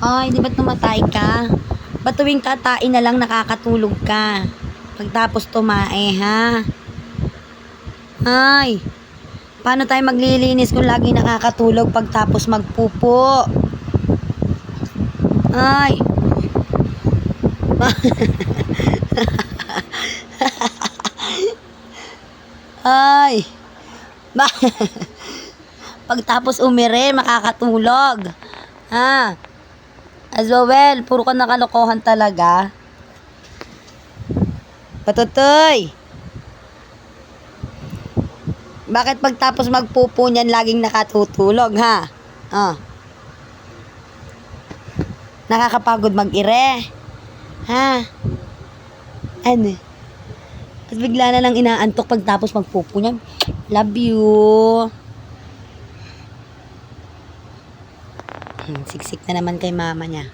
Ay, di ba't namatay ka? Ba't tuwing katain na lang nakakatulog ka? Pagtapos tumae, ha? Ay, paano tayo maglilinis kung lagi nakakatulog pagtapos magpupo? Ay. Ay. Pagtapos umire, makakatulog. Ha? Azowel, puro ka nakalokohan talaga. Patutoy. Bakit pagtapos magpupo niyan laging nakatutulog, ha? Oh. Nakakapagod mag-ire. Ha? Ano? At bigla na lang inaantok pagtapos magpupo niyan. Love you. Siksik na naman kay mama niya.